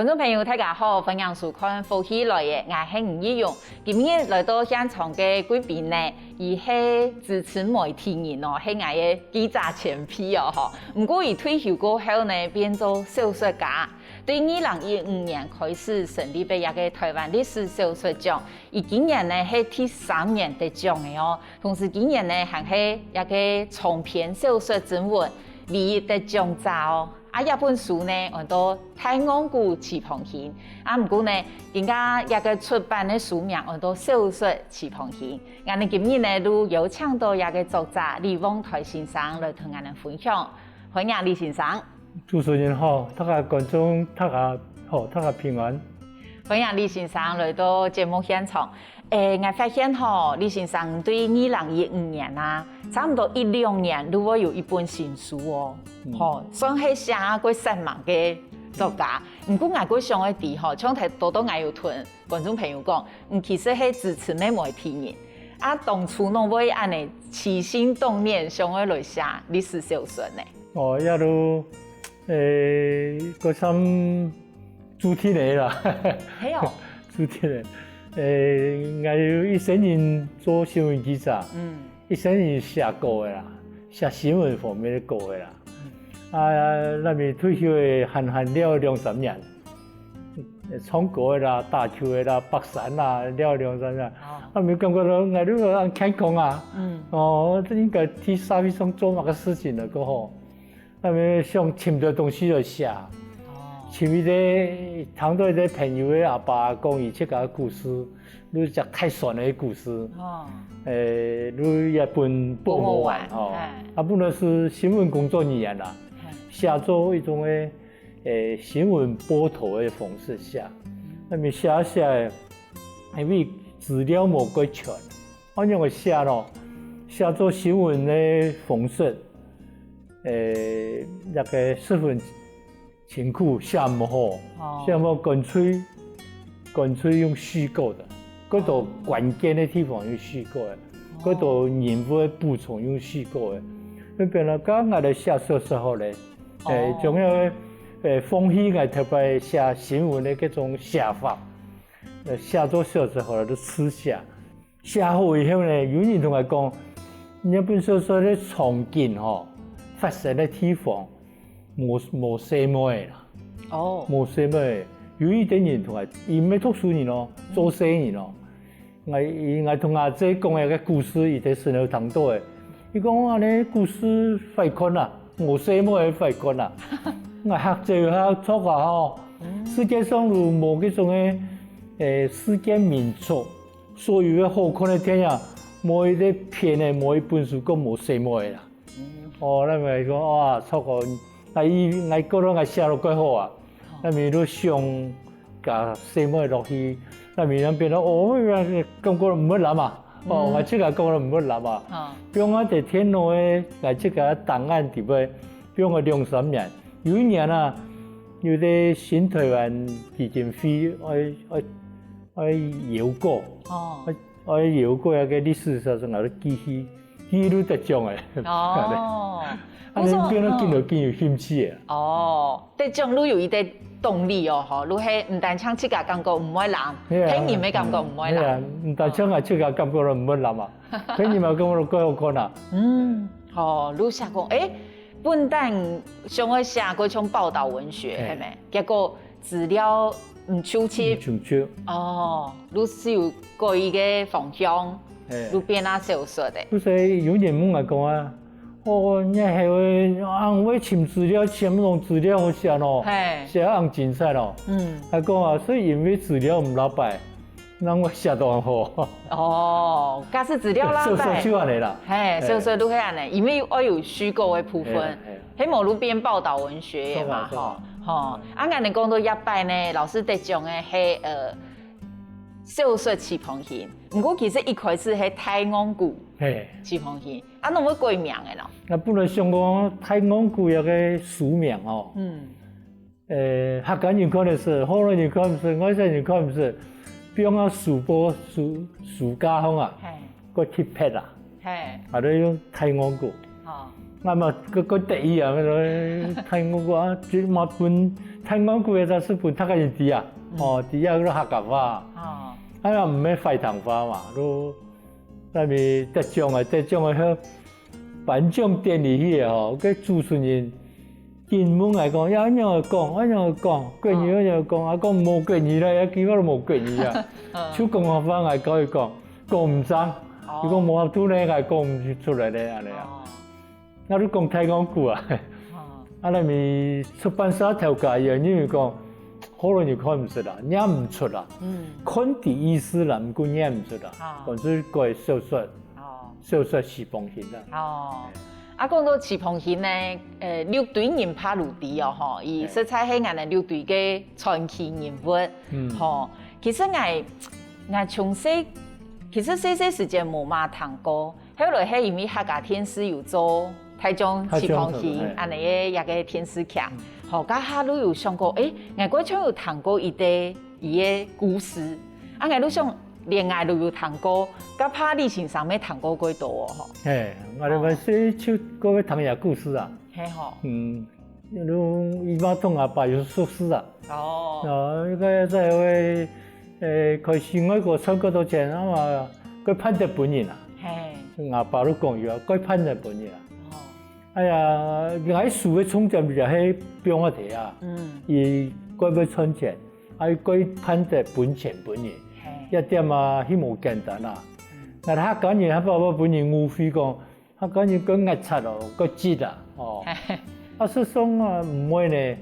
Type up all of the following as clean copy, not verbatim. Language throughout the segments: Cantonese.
观众朋友，大家好，欢迎收看《福喜来的》，我是吴依蓉。今日来到现场的贵宾呢，伊是支持媒体人哦，是我的记者前辈哦吼。不过伊退休过后呢，变做小说家。对2015年开始成立的一个台湾历史小说奖，伊今年呢是第3年得奖的哦。同时今年呢还是一个长篇小说征文唯一得奖者哦。一本书呢，叫做《太阳谷翅膀行》。不过呢，人家一个出版的书名叫做《小说翅膀行》。我哋今日呢，都有請到一個作者李旺台先生來同我哋分享。歡迎李先生。主持人好，大家觀眾大家好，大家平安。歡迎李先生來到節目現場。我發現李先生對2015年啊，差唔多1-2年，如果有一本新書哦，算係寫過10萬嘅作家。不過我想一啲像多我有同觀眾朋友講，其實係支持媒體人。當初儂會安尼起心動念想要來寫歷史小說呢？一路嗰陣主題嚟啦，係哦，主題嚟。我一生人做新聞記者，一生人寫稿的啦，寫新聞方面的稿的啦。那邊退休的閒了2-3年，創稿的啦、打球的啦、北山啦，了2-3年。那邊感覺到我都按開工啊，這應該替社會上做乜個事情了過後，那邊想尋到東西來寫。前面咧，談到啲朋友嘅阿爸講以前個故事，你只太酸嘅故事，你一本播不完哦。本來是新聞工作人員啦，寫做一種新聞播頭嘅方式寫，那麼寫，因為資料冇夠全，按樣個寫咯，寫做新聞嘅方式，一個10分。辛苦寫唔好，寫唔乾脆用虛構的，嗰度關鍵的地方用虛構的，嗰度人物的補充用虛構的。那邊啦，剛我哋寫小說後咧，仲有風氣我特別寫新聞的嗰種寫法，寫咗小說後來都試寫，寫好以後咧，有人同我講，那本小說的場景發生的地方。冇寫咩啦，冇寫咩。有一點人同我，伊唔係讀書人咯，做生意人咯。我同阿姐講一個故事，伊喺神頭聽到嘅。伊講安尼故事廢困啦，冇寫咩廢困啦。我學者學錯啊世界上有冇嗰種世界名著，所有嘅好看嘅電影，冇一啲片嘅，冇一本書講冇寫咩啦。那咪講哇錯過。我覺得我寫得幾好啊，那邊都想加寫乜落去，那邊變到感覺唔乜諗啊，我即個感覺唔乜諗啊，比如我哋天路嘅，我即個檔案地位，比如我2-3年，有一年啊，有啲新台灣基金會愛搖過，愛搖過一個歷史小說，我都記錄得獎嘅。你變到見到見有興趣嘅。得獎你有一個動力哦，你係唔單唱自家感覺唔會諗，聽人嘅感覺唔會諗。唔單唱我自家感覺都唔會諗啊，聽人嘅感覺都幾好看啊。你寫講本單想要寫嗰種報道文學係咪？結果資料唔詳切。你是有個一個方向，你變下小說的。不是有人問我講啊。你係會尋資料，尋那種資料好寫咯，寫得精彩咯。佢講啊，所以因為資料唔老白，讓我寫得好。假使資料老白，小說就安尼啦。小說都係安尼，因為我有虛構的部分，喺無路邊報道文學嘛，我哋講到一擺呢，老師得獎嘅係小說翅膀行，不過其實一開始係太陽谷翅膀行，儂會改名嘅咯？我本來想講太陽谷有個書名客家人可能是，河南人可能是，外省人可能是，比如我暑假風啊，個貼片啊，都用太陽谷。啊嘛，个第一啊，台湾即嘛分台湾几个杂书分，读个是字啊，哦，字啊，个客家话，啊，啊唔免快糖花嘛，都那边得奖个迄颁奖典礼迄个吼，个主持人进门来讲，要安样讲，安样讲，过年安样讲，啊讲无过年啦，也基本都无过年啊，手讲话方来讲伊讲，讲唔知，伊讲无拄咧来讲唔出来咧安尼啊。那你讲台湾句啊？啊，那咪出版社调解员，因为讲可能就看唔出啦，念唔出啦。看啲意思啦，唔过念唔出啦。或者个小说，小说是放心啦。哦，啊，讲到翅膀型呢，六队人拍陆地哦，吼，伊实在系俺哋六队嘅传奇人物，吼。其实我从细，其实细时间冇嘛谈过，后来系因为客家天师有做。台中翅膀型安尼嘅一个天使剧，好，家下都有想过，我过去有谈过伊嘅故事，啊，我都想恋爱都有谈过，甲拍历史上面谈过几多哦，吼。嘿，我哋咪写出嗰个唐人故事啊。嘿吼。伊妈同阿爸有说诗啊。哦。一个在位，开始我个赚嗰多钱啊嘛，佢判得本人啊。嘿。阿爸都讲咗，佢判得本人啊。哎呀，喺树嘅冲点就喺标我哋啊，伊佢要存钱，佢盼得本钱本嘢，一点啊，迄无简单啊。但係客家人，佢爸爸本人無非講，客家人佢壓擦哦，佢節啊，哦，啊，所以講啊，唔會呢，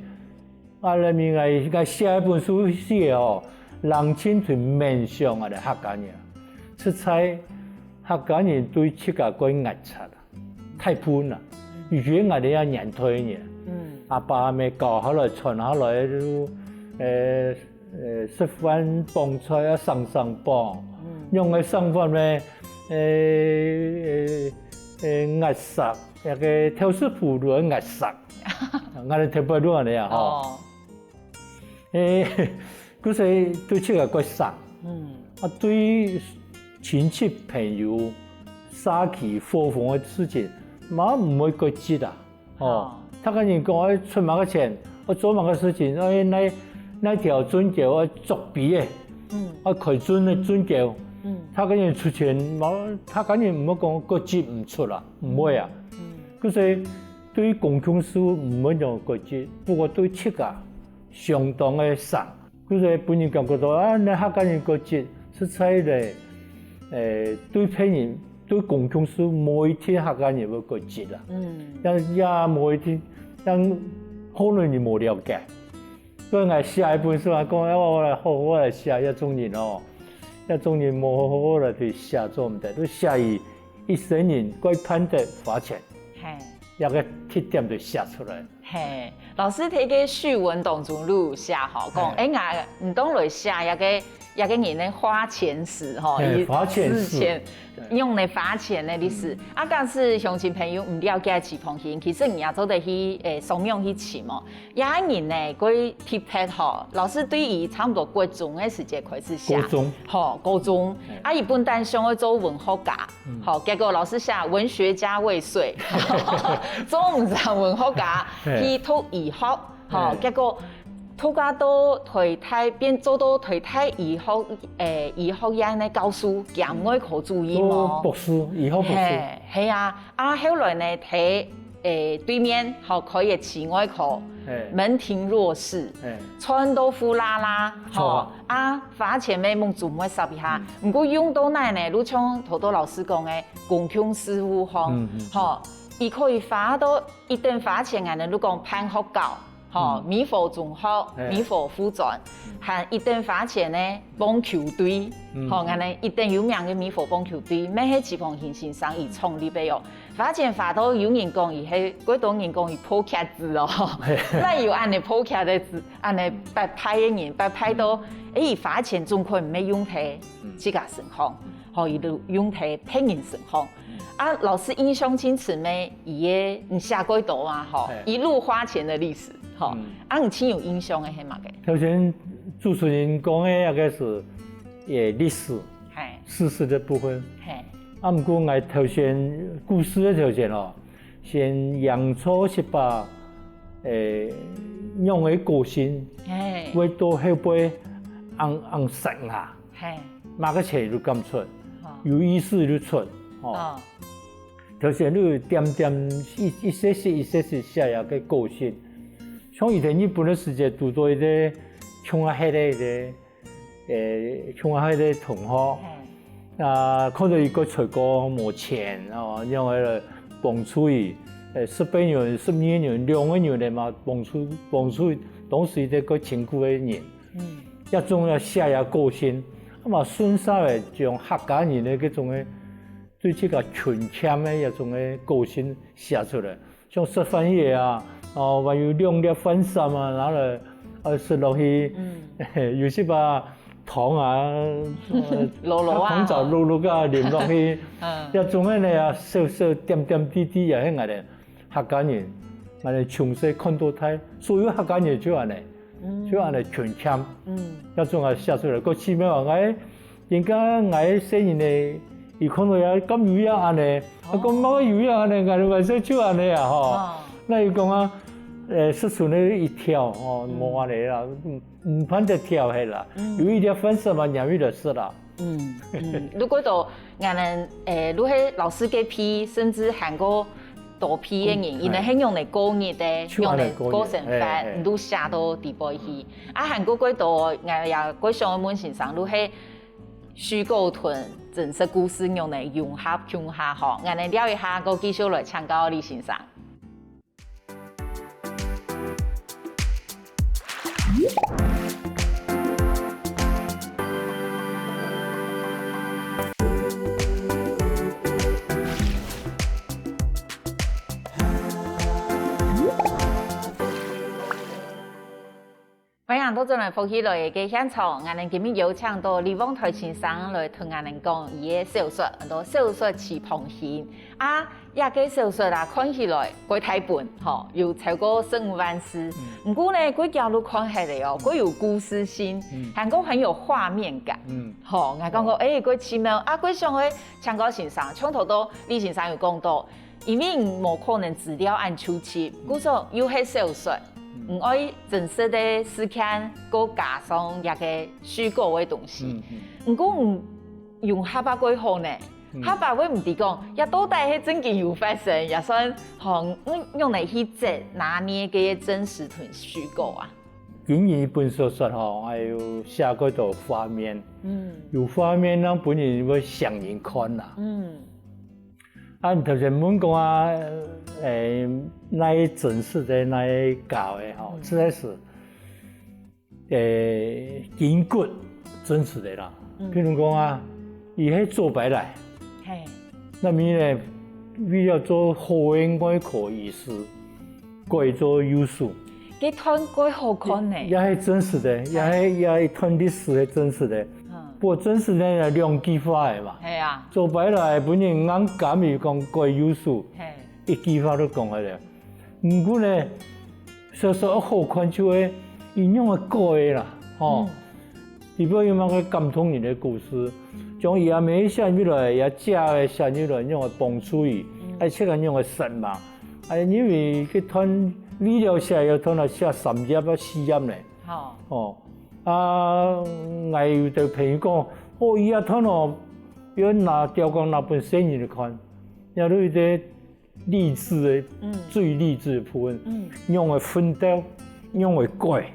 啊，裏面係寫一本書寫哦，人親團面相啊，嚟客家人，出彩客家人對切個佢壓擦啊，太寬啦。語言我哋要年推嘅，阿爸咪教下來傳下來都食飯幫菜啊，上幫，用嘅上飯咧壓實，一個跳水褲都壓實，我哋跳不到嚟啊嗬，嗰時對出個實，啊對親戚朋友撒氣火紅嘅事情。嘛唔會個節啊，哦，他跟人講我出某個錢，我做某個事情，那條尊叫我作弊嘅，我開尊嘅尊叫，他跟人出錢，他跟人唔好講個節唔出啦，唔會啊，嗰時對公共事務唔會用個節，不過對切啊相當嘅散，嗰時本人感覺到啊，你客家人個節實在咧，對別人。對公共事每天客家人會個節啦，也每天，可能你冇了解。所以我寫一本書啊，講我來好好來寫一種人哦，一種人冇好好來去寫做唔得，都寫一生人該判得罰錢，一個特點就寫出來。嘿，老師睇嘅序文當中都寫好講，我唔當來寫一個人嘅花錢史吼，以之前用嚟花錢嘅歷史。啊，假使鄉親朋友唔了解翅膀型，其實你也做得去慫恿去試嘛。有一人呢，佢貼片吼，老師對伊差唔多國中嘅時間開始寫，高中，啊，伊本單想要做文學家，結果老師寫文學家未遂，做唔成文學家，去讀醫學，結果。土家都推太變做到推太醫學院嘅教書，兼愛考注意嘛。博士，醫學博士。係啊，啊後來呢睇對面可以慈愛考，門庭若市，穿到呼啦啦，啊花錢咪蒙做乜十一下，唔過用到奶呢，如像好多老師講嘅公共事務吼，伊可以花到一定花錢嘅，如講攀學教。美佛中學、美佛附轉，和一定花錢呢棒球隊，安尼一定有名嘅美佛棒球隊，咩喺翅膀型先生而創立嘅哦。花錢花到有人講伊係，幾多人講伊破劇字哦，那有安尼破劇嘅字，安尼白派嘅人，白派到伊花錢仲可以唔係用喺自家成行，伊都用喺別人成行。啊，老師印象清楚咩？伊嘅唔寫幾多啊？一路花錢嘅歷史。啊，你親有印象嘅係乜嘅？頭先主持人講嘅一個是歷史，事實的部分。啊，唔過我頭先故事嘅頭先哦，先洋葱是把用的个性，会到后背红色啊，马个切就咁出，有意思就出，就是你点一些写下个个性，像以前日本的世界读到一个像啊迄个像啊迄个同学，看到一个出国没钱哦，用迄个帮助伊，18年、12年、2个月的嘛，帮助当时这个辛苦的人，一种要写下个性，嘛顺手的将客家人的嗰种的对这个群腔的一种的个性写出来，像食饭业啊，还有两粒饭衫啊，然后吃落去，有些把糖啊，糖枣落个淋落去，一种的呢小点滴啊，迄个咧客家人，我哋从细看到睇，所有客家人就安尼，就安尼群腔，一种啊写出来，个起码话人家我新人咧。伊看到呀，咁有影安尼，咁乜有影安尼，我哋话说就安尼啊吼。那伊讲啊，说出呢一条哦，冇安尼啦，唔判得跳起啦，有一条粉色嘛，廿米就是啦。如果到俺们如果老师给批，甚至韩国多批的人，伊能很用嚟过日的，用嚟过生活，都写到地步去。韩国嗰度俺也嗰上门先生，如果虚构屯真实故事用嚟融合融合吼，我哋了一下，我继续来请教李先生。欢迎到进来福喜来嘅现场，我哋今日邀请到李旺台先生来同我哋讲伊嘅小说，很多小说翅膀线也个小说看起来几大本，有超过15万字。不过呢，几条路看起来几有故事性，韩国很有画面感。我讲过，几奇妙几上个请教先生，从头到李先生有讲到，因为冇可能资料按出去，故说有系小说。唔爱真实的事件，搁加上一个虚构的东西。不过用黑白鬼好呢，黑白鬼唔是讲，也到底係真嘅有發生，也算用嚟去拿捏嘅真實同虛構啊。竟然一本小說吼，還有寫嗰度畫面，有畫面讓本人會想人看啦。頭先問講啊，那一真實的那一搞的吼，實在是筋骨真實的啦。譬如講啊，伊係做白來，那麼呢，為了做好嘅外科醫師，改做優秀。佢團幾好看呢？也係真實的，也係團歷史係真實的。不過真實呢係兩句話嘅嘛。係啊。做白來本人啱講咪講改優秀，一句話都講開了。不過呢，小說一好看就係應用嘅改啦，吼。如果有某個感動人嘅故事，將伊阿妹寫入來，也假嘅寫入來，用嚟幫助伊，而且係用嚟實嘛。因為佢團資料寫要團嚟寫3頁啊4頁咧。我有對朋友講，伊阿團要拿調講那本書嚟看，然後佢啲勵志嘅，最勵志嘅部分，用嚟奮鬥，用嚟改，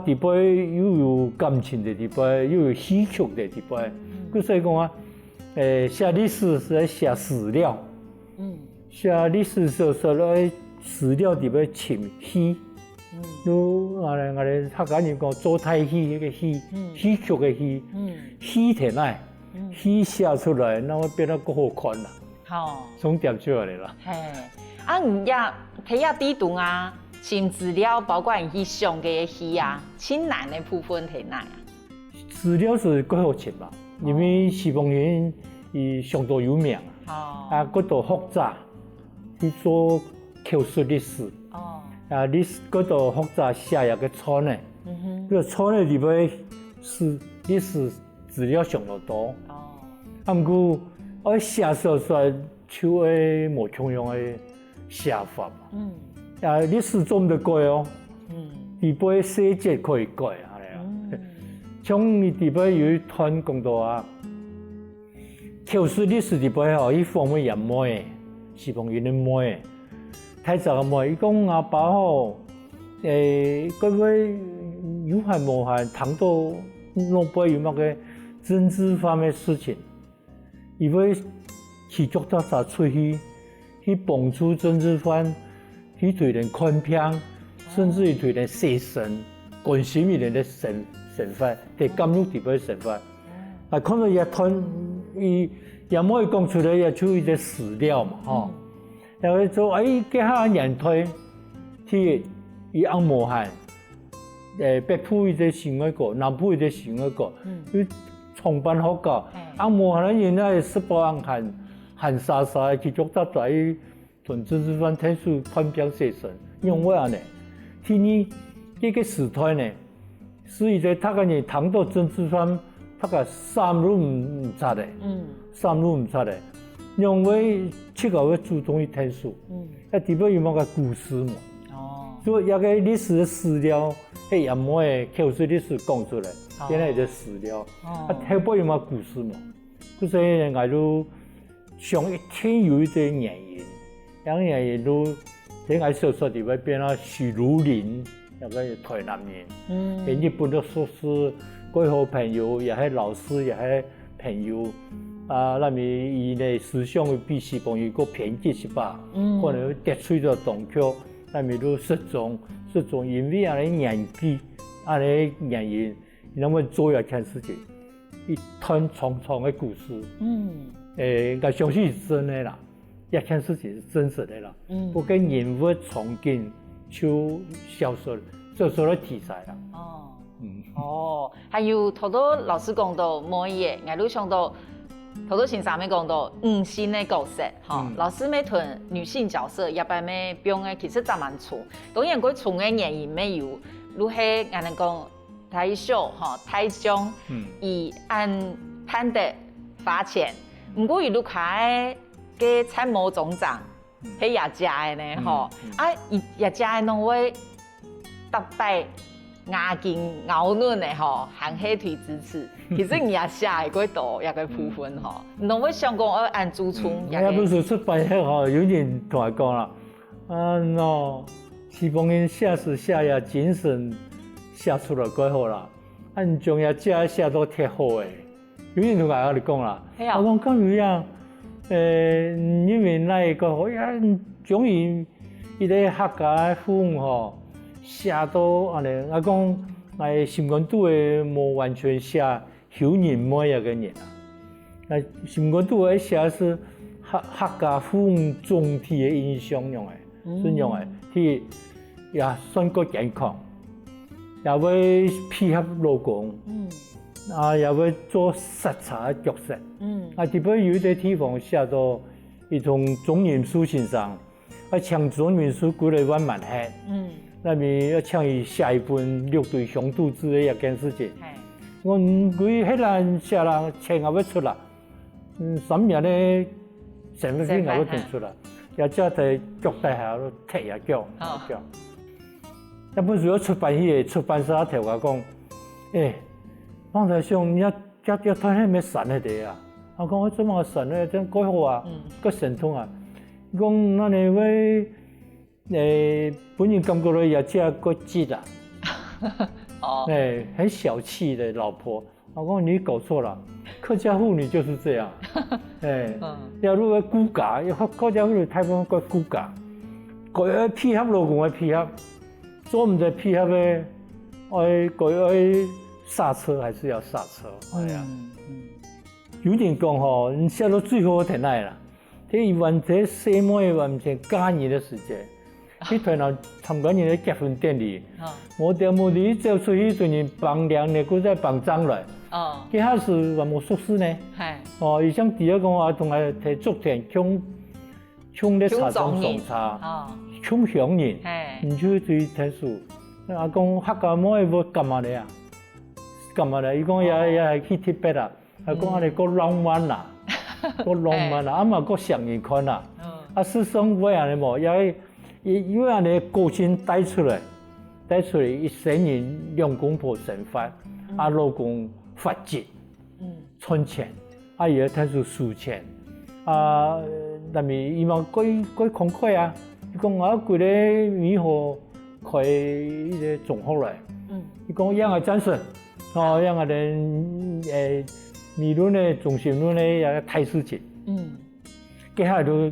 地方又有感情的地方，又有戲劇的地方，所以講啊，寫歷史是在寫史料，寫歷史小說咧，史料地方潛戲，我哋客家人講做台戲嗰個戲，戲劇嘅戲，戲填嚟，戲寫出來，那會變得更好看啦。總點出嚟啦。係，唔呀，睇下地圖啊。新資料包括伊上嘅戲啊，親難嘅部分係哪啊？資料是幾好尋嘛，因為西方人伊相當有名，嗰度複雜，去做口述歷史，嗰度複雜寫入個倉呢，個倉呢裡邊是歷史資料相當多，不過我寫小說手的无重用的写法嘛。历史做唔得改哦。地杯细节可以改啊咧。像伊地杯有一团讲到啊，口述历史地杯吼，伊方面也妹，是方面的妹，太早个妹。伊讲阿爸吼，各位有限无限谈到诺贝尔有乜个政治方面事情，伊会去做到啥出去帮助政治犯，去对人看片，甚至于对人写信，关心伊人的生活，对监狱地方的生活。啊，看到也团，伊也冇伊讲出来，也出一个史料嘛，吼。然后做家下人推，去伊按摩汉，北部伊个新外国，南部伊个新外国，伊创办好个，按摩汉人那18案含沙沙去做到在同政治犯退出判表写信，用为安尼？ทีนี้这个时代呢，是伊个他个人谈到政治犯，他个三路唔差的，三路唔差的，因为七个会主动去退出，地方有某个故事嘛，所以一个历史的史料，迄也冇诶口述历史讲出来，变来的史料，后边有某故事嘛，所以我都上一天有一个原因，两原因都。喺我小说里边变咗许茹芸，那个台南人，喺日本都说是几好朋友，也系老师，也系朋友。啊，那么伊呢思想会比西方有个偏激是吧？可能得罪咗东桥，那么都失踪，因为安尼年纪，安尼原因，那么做一件事情，一段长长的故事。我相信是真的啦。一件事情是真实的啦，不跟人物场景就小说的题材啦。还有头多老师讲到每一个，我都想到头多先生咪讲到性的角色，老师咪同女性角色一般咪表演其实真蛮错，当然佢错嘅原因咪有，如系我哋讲太小太重，以按判的罚钱，唔过伊如开。个参谋总长，迄也食的呢吼，也食的拢会搭摆牙筋咬嫩的吼，含黑腿支持。其实你也写的几多，也个部分吼，拢会想讲要按主冲。也不是出版迄吼，有人同我讲啦，西方人写是写也精神写出来几好啦，将也写到忒好诶。有人同我讲啦，我讲咁有样。因为那一个好像终于伊个客家父母吼写到安尼，我讲来新闻度诶无完全写后人每一个人啊，那新闻度诶写是客家父母总体诶印象用诶，是用诶，去也算个健康，也会配合老公。也会做实查的角色。特别有一个地方写到，伊从中元书先生，抢中元书过来玩蛮黑。那边要抢伊下一本六对雄兔之类一件事情。我佢迄人写人钱也要出啦，3年咧成日先也要定出啦，也只在脚底下都踢下脚。一本书要出版迄个出版社条我讲，方太兄，你要睇迄咩神喺地啊？我讲我怎么神咧？真几好啊，个神通啊！讲那你位本人感觉到也只个急啦，很小气的老婆。我讲你搞错了，客家妇女就是这样，要如果骨架，要客家妇女太过个骨架，个配合老公的配合，做唔得配合的，刹车还是要刹车，有点讲吼，你写到最后天来啦，这完全西妹完全假日的时间，去台南参加人的结婚典礼，我条目的走出去对人帮娘呢，佮在帮长来，佢下是还冇熟识呢，伊像第二讲话同埋提足田抢咧茶庄送茶，抢乡人，唔就对听数，阿讲客家妹要干嘛咧啊？干嘛咧？伊讲也系去铁北啦，讲我哋个浪漫啦，够浪漫啊，嘛够上眼看啊。啊，师生会安尼无，也因为安尼个性带出来，一生人两公婆成法，啊，老公发迹，存钱，啊，伊睇出输钱，啊，但是伊嘛几慷慨啊，伊讲啊，规个米河开迄个总好来，伊讲养个战神，哦，养个人米论的中心论的也太事情，接下来都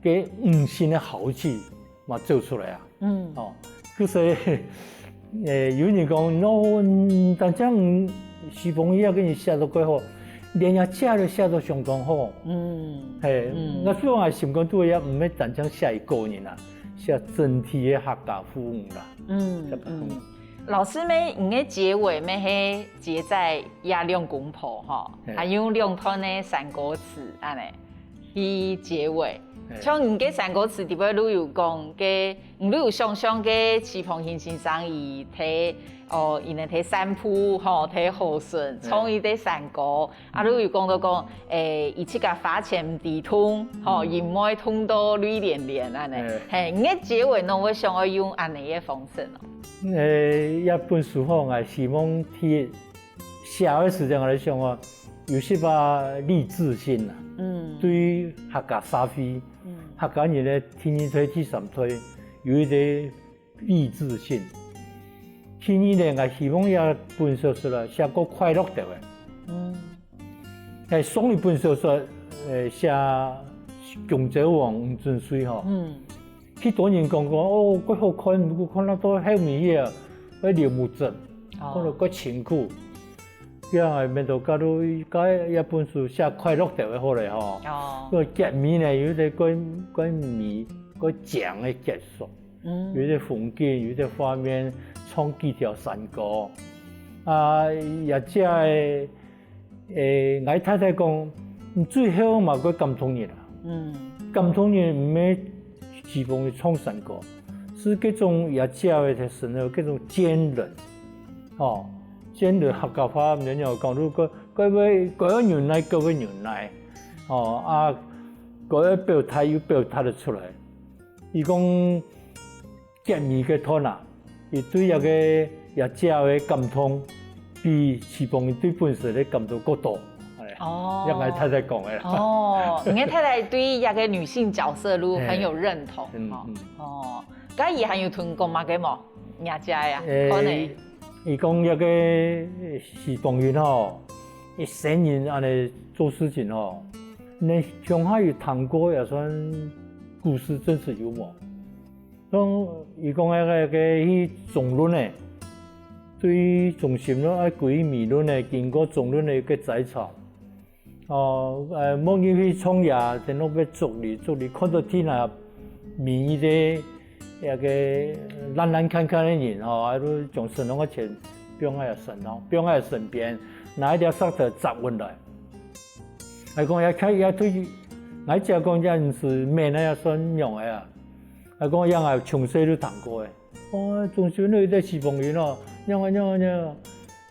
给五星的豪气嘛做出来啊，哦，就是有人讲，喏，但这样西方也给你写得quite好，连也写都写得相当好，嘿，我希望心讲都也唔要单讲写一个人啦，写整体的客家父母啦，老师们，你的结尾咩係结在亚两公婆哈，还有两段的三国词安尼去结尾。像你嘅三国词底边都有讲，嘅你都有想象嘅齐鹏兴先生伊睇伊呢睇三浦吼，睇后顺，从伊啲三国，都有讲到讲，伊即个发钱地通，吼，银妹通到绿连连安尼，嘿，你嘅结尾呢，我想要用安尼嘅方式哦。一本书吼，我希望替写嘅时阵我来想哦，有些把励志性啦，对于客家社会。客家人咧，天二推、第三推，有一啲励志性。天二咧，我希望也本小说啦，写个快乐的送一本小说，写强者王吴俊水吼。去多人讲哦，佢好看，如果看得到后面啊，廖木镇，看到个辛苦。样係面度搞到一本書寫快樂就會好嚟吼。個結尾呢有啲個米個醬嘅結束，有啲風景，有啲畫面，創幾條山歌。也即係我太太講，最後嘛個感動人啦。感動人唔係基本嘅創山歌，是嗰種也即係嘅時候嗰種堅韌，哦。先嚟客家話，人又講到各位原來，各位表態要表態得出來。伊講結尾嘅拖拿，伊對一個也教嘅感動，比西方對本身嘅感動更多。哦，應該太太講嘅啦。哦，你嘅太太對一個女性角色都很有認同。哦，咁伊還有同講乜嘅冇？也家呀，可能。伊講一個西方人吼，一生人安尼做事情吼，你上海有談過也算故事真實幽默。咁伊講一個去總論咧，對於中心咯，愛歸美論咧，經過總論嘅一個摘抄。某人去創業，等到要做你，看到天下面嘅。一個懶看看的人吼，都將神龍個錢放喺神咯，放喺身邊，拿一條石頭砸運來。係講也對，我只講人是咩呢？也算用嘅啊。係講人係從細都談過嘅。中心嗰啲西方人哦，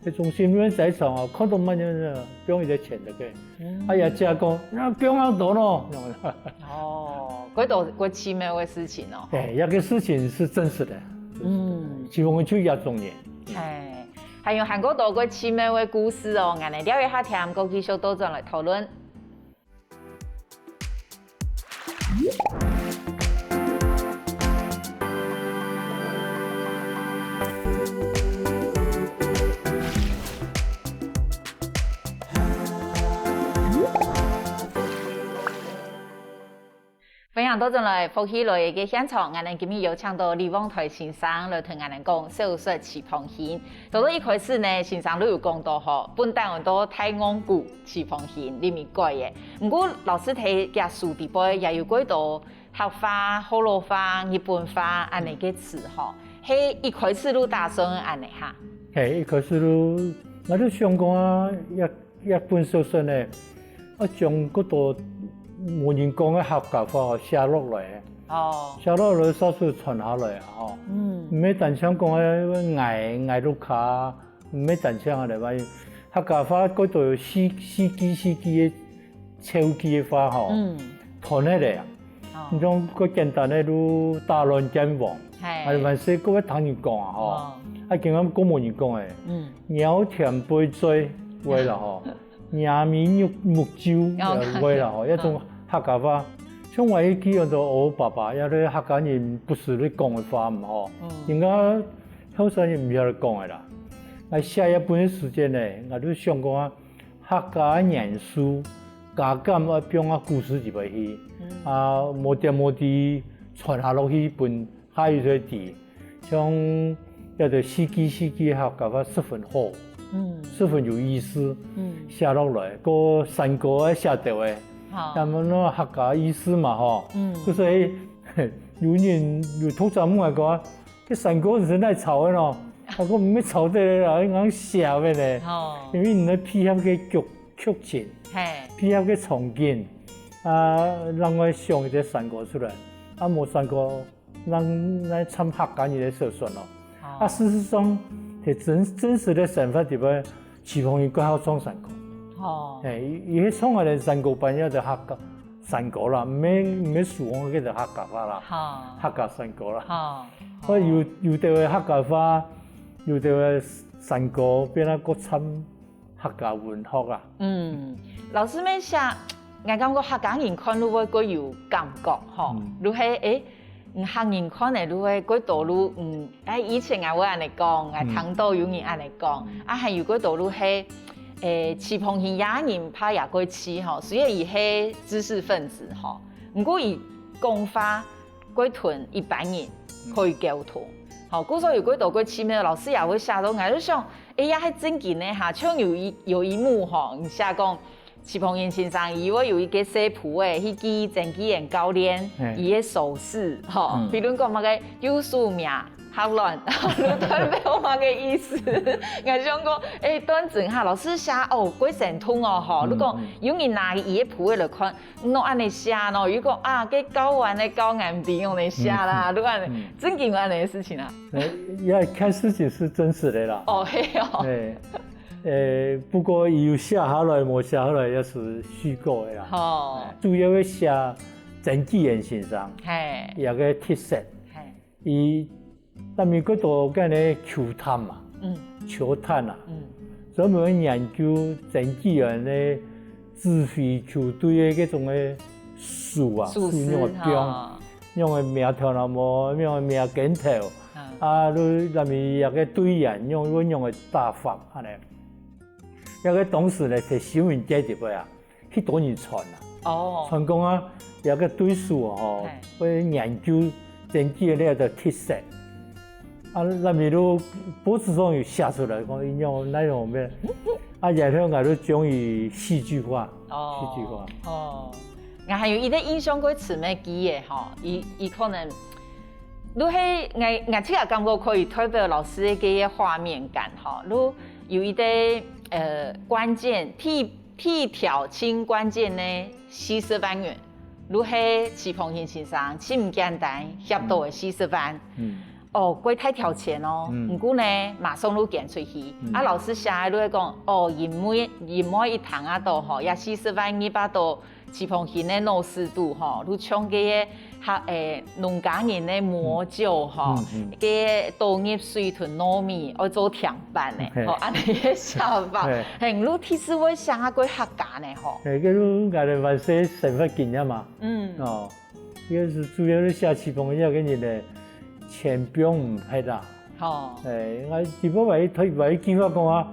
喺中心嗰啲仔場啊，看到乜嘢放一啲錢入去。也只講，放好多咯。嗰度個奇妙嘅事情哦。對，一個事情是真實的。希望去也重要。還有韓國度個奇妙嘅故事哦，我哋了解下聽，過繼續多轉來討論。分享到陣來福喜來嘅現場，我哋今日有請到李旺台先生來同我哋講小說《齊鵬興》。到一開始呢，先生都有講到嗬，本單元到太安谷齊鵬興裡面改嘅。不過老師睇嘅書底背也有幾多客話、河洛話、日本話安尼嘅詞嗬，係一開始都打算安尼嚇。係一開始都，我都想講啊，一本小說呢，我將嗰度。冇人講嘅客家話寫落嚟，寫落嚟少數傳下來啊，唔係單想講嘅捱到卡，唔係單想嚟話客家話嗰度四季嘅手机的话吼，囤起来啊。你种个简单的如大乱健忘，万岁各位唐人讲啊吼，啊，今仔古文人讲诶，鸟田杯水话啦吼，野米木舟话啦吼，一种客家话。像我去用到我爸爸，也咧客家人不是咧讲的话嘛吼，人家后生人唔晓得讲的啦。啊，下一半时间咧，我都想讲啊，客家念书。加减啊，变啊故事入去，啊，无点无滴传下落去，本下一个字，像叫做四季客家话十分好，十分有意思，写落来，个山歌啊写到诶，那么那客家意思嘛吼，就是有人有土长母来讲，这山歌是来炒的咯，啊，我唔要炒得啦，硬写的咧，因为你配合个曲情。配合个场景，啊，让我想一个山歌出来，啊，无山歌，咱来参客家人的手算咯。啊，事实上，係真实的想法，就係徐鹏宇佢好創山歌。伊迄創下嚟山歌班也就客家山歌啦，唔係樹王嗰就客家話啦，客家山歌啦。我有啲客家話，有啲山歌，變啊個參客家文學啦。老師們寫，我感覺客家人看如果佢有感覺，吼，如係客人看嚟如果佢道路，以前我會安尼講，我聽到有人安尼講，係如果道路係徐鵬興也人怕也過痴，吼，雖然伊係知識分子，吼，不過伊講法佢同一般人可以溝通，吼，故所以佢道過痴咩，老師也會寫到，我就想，也係正經嘅嚇，像有一幕吼，你寫講。徐鵬興先生，伊我有一個寫譜誒，迄支曾紀元教練，伊誒手勢，吼，比如講乜個有數名、學亂，你代表乜個意思？我想講，端正下老師寫幾神通哦，吼，你講有人拿伊誒譜嚟看，我安尼寫咯，如果啊，佢教完咧教眼邊用嚟寫啦，你安尼真經有安尼嘅事情啊？也看事情是真實的啦。哦，係哦。不過有寫下來，冇寫下來也是虛構的啦。主要嘅寫曾紀元先生，有個特色，伊咱們嗰度講咧球探嘛，球探啊，專門研究曾紀元咧指揮球隊嘅嗰種嘅術啊，術用嘅標，用嘅苗條那麼，用嘅苗鏡頭，啊，你咱們有個隊員用嘅打法安尼。有個董事咧，摕新聞記入去啊，去多人傳啊，傳講啊，有個對數吼，會研究曾紀元咧個特色，啊，咱們都報紙上有寫出來，講應用內容咩，啊，然後我都將伊戲劇化，戲劇化。我還有伊個印象佢詞咩記嘅吼，伊可能，如係我即個感覺可以代表老師嘅畫面感吼，如有一個。關鍵替調清關鍵呢40萬元，如係徐鵬興先生，真唔簡單，協到嘅40萬。貴太調錢咯，唔過呢，馬上都揀出去。老師寫都係講，每一堂啊度吼，也40萬200度，徐鵬興嘅老師度吼，都唱嘅農家人嘅磨酒吼，嘅稻葉水豚糯米，愛做甜飯咧，吼，安尼嘅想法，係如其實會寫下個客家呢，吼。嗰種我哋話寫成法經驗嘛，哦，呢個是主要係寫徐鵬興嘅人咧。前邊唔係啦，我只不過話記法講啊，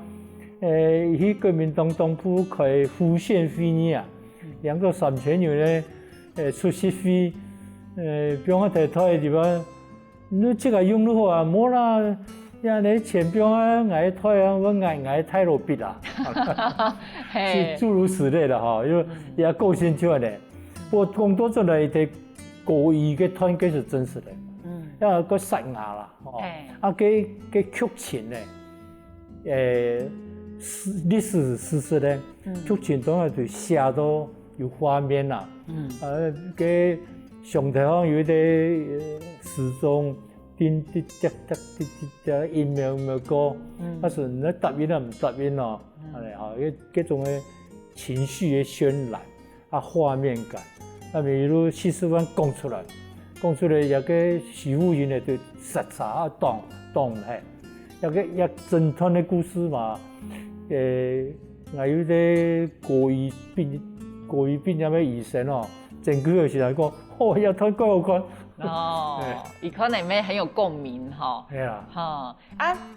喺國民黨黨部開副縣會議啊，2到3千人咧，出席費，邊個提出嘅地方，你這個用得好啊，冇啦，呀你前邊啊捱退啊，我捱太落筆啦，諸如此類的哈，因為也夠先出嚟，不過工作出來的故意嘅團結是真實的。因為個實牙啦，嘅劇情咧，歷史事實咧，劇情當然就寫到有畫面啦，嘅上頭方有啲時鐘，叮叮叮叮叮音樂歌，但是你答應啊唔答應咯，係咪嚇？嗰種嘅情緒嘅渲染，画面感，比如40万讲出来也个徐福云的对实查动嘿，也侦探的故事嘛，还有啲国语变什么医生哦，整句的时候讲，哦，也睇几好看。哦，伊可能咩很有共鸣哈。系啊。哈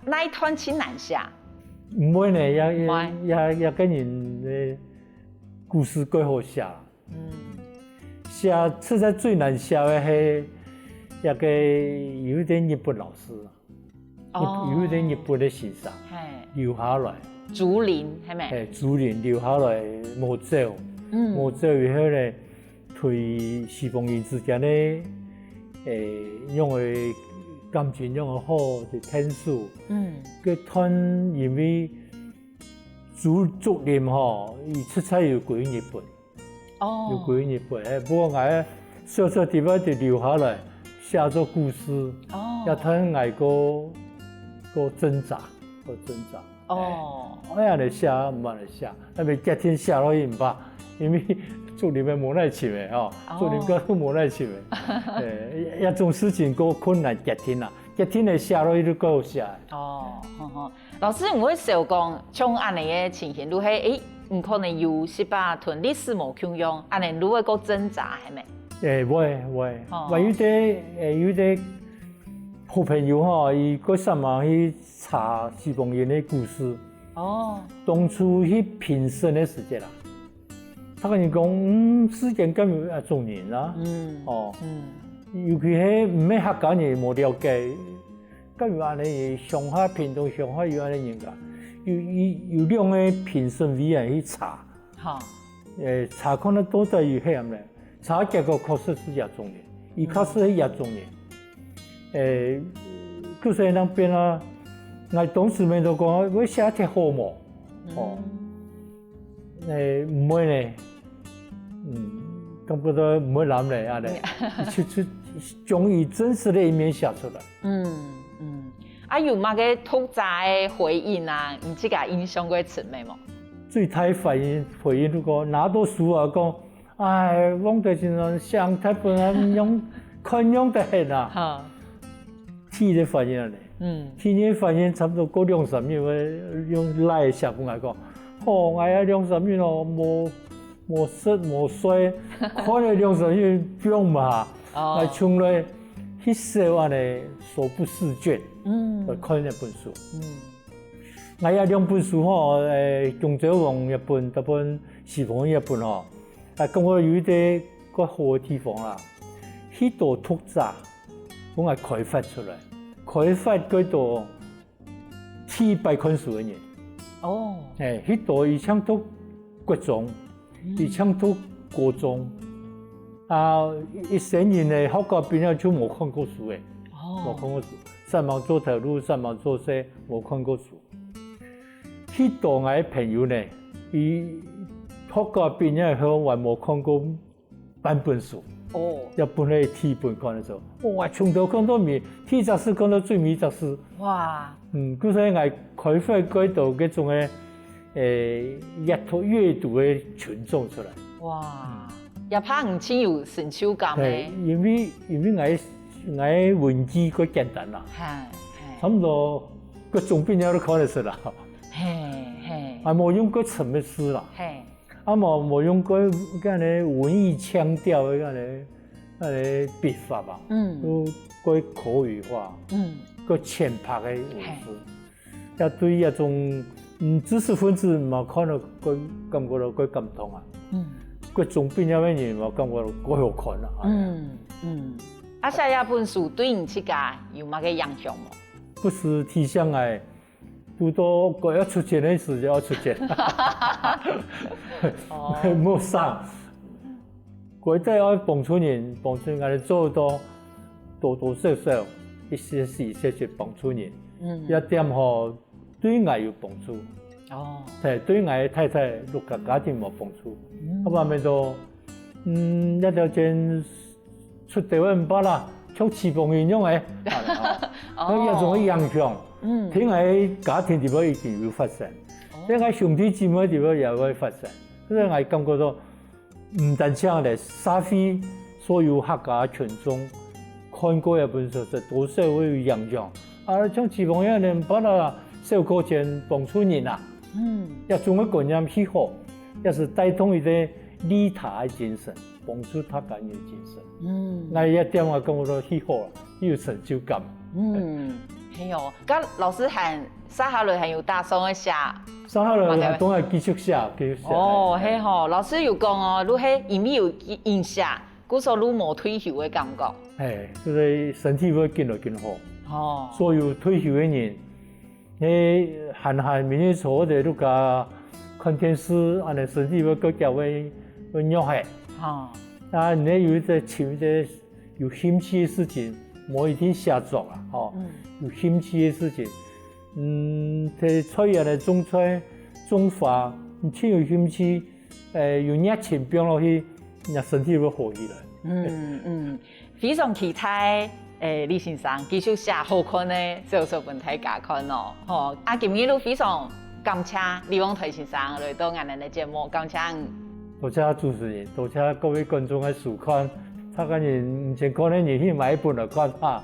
那一团亲难写。唔会呢，也跟人的故事几好写。写实在最难写的是也个有一点日本老师，有一点日本的先生留下来。竹林系咪？竹林留下来冇走，冇走以后呢，对西方人之间呢，用的感情用的好就天数，佢团因为竹林吼，伊出差又归日本，又归日本，不过我小地方就留下来写咗故事，也睇我挣扎。我也来写，唔来写，那边隔天写落去唔怕，因为竹林的无奈情的吼，竹林个无奈情的，一种事情个困难隔天啦，隔天来写落去都够写。老师唔会想讲像安尼的情形，如係唔可能有18屯历史无腔用，安尼如果个挣扎系咪？会，有啲好朋友吼，伊个上网去查西方人的故事。当初去评审的时间啦，他跟你讲，事件咁有一种人啦，尤其係唔係客家人冇了解，咁有安尼上下屏東上下有安尼人噶，有兩個評審委員去查，查看得到底有係咩？查結果確實是亞種人，伊確實係亞種人，就是那邊啦。我當時咪就講，我寫隻好冇，唔會咧，感覺到唔會諗咧，安尼，出將伊真實的一面寫出來。有乜嘅突炸嘅回應啊？唔知個印象過出未冇？最大反應回應如果拿到書啊講，唉，汪德先生上台本來用寬容得很啊，天的反應啊咧。天嘅反應差不多過2-3秒，用賴寫本來講，我呀2-3秒咯，冇色冇水，看了2-3秒不用嘛，我從來迄時安尼手不釋卷，看一本書。我呀2本書吼，姜澤王一本，一本西方一本吼，咁我有一啲個好嘅地方啦，許多突炸，我係開發出來。開發嗰度700看書嘅人，迄度伊搶讀國中，伊搶讀高中，一生人咧學校邊啊就冇看過書嘅，冇看過書，上網做頭路，上網做西，冇看過書。迄度我嘅朋友咧，伊學校邊啊後還冇看過半本書。日本咧天本看的時候，哇，從頭看到尾，天雜誌看到最尾雜誌。哇！嗰陣我開發嗰度嗰種嘅閱讀嘅群眾出來。哇！也怕唔似有成就感咧。因為我文字嗰簡單啦，差唔多個總編都看得出啦。冇用過什麼詩啦。冇用過嗰啲文藝腔調嘅嗰啲筆法吧，都嗰口語化，嗰淺白嘅文字，也對一種知識分子嘛看到佢感覺到佢感動啊，佢總編有咩人嘛感覺到佢好看啊。寫一本書對你自家有乜嘅影響冇？不是提倡誒。不多，我要出錢的時就要出錢，冇上。我真要幫助人，我哋做多少少，一些事幫助人，一點好對我有幫助。對我的太太、六個家庭冇幫助。後面就一條錢出地位唔怕啦，像翅膀一樣嘅，有一種影響。聽喺家庭地方已經有發生，聽喺兄弟姊妹地方也會發生，所以我感覺到唔但止咧，社會所有客家群眾看過一本書，係多社會有影響。啊，像志峰一樣，把那小過程幫助人啊，也種個觀念去好，也是帶動一個利他的精神，幫助他人嘅精神。那一點我感覺到去好，有成就感。係哦，咁老師係撒下來係有打算嘅寫。撒下來當係繼續寫，繼續寫。哦，係吼，老師有講哦，你係因為有影響，故所你冇退休嘅感覺。就是身體會更來更好。哦，所有退休嘅人，你閒面去坐喺度家看電視，安尼身體會更加會弱下。啊，你有在做一啲有興趣嘅事情，冇一定寫作啦，有興趣嘅事情，睇菜啊嚟種菜、種花，你超有興趣，有熱情變落去，你身體會好起來。非常期待李先生繼續寫好看的小說本大家看哦。今日都非常感謝李旺財先生來到我哋嘅節目，感謝。多謝主持人，多謝各位觀眾嘅收看。他個人唔前可能你去買一本嚟看下。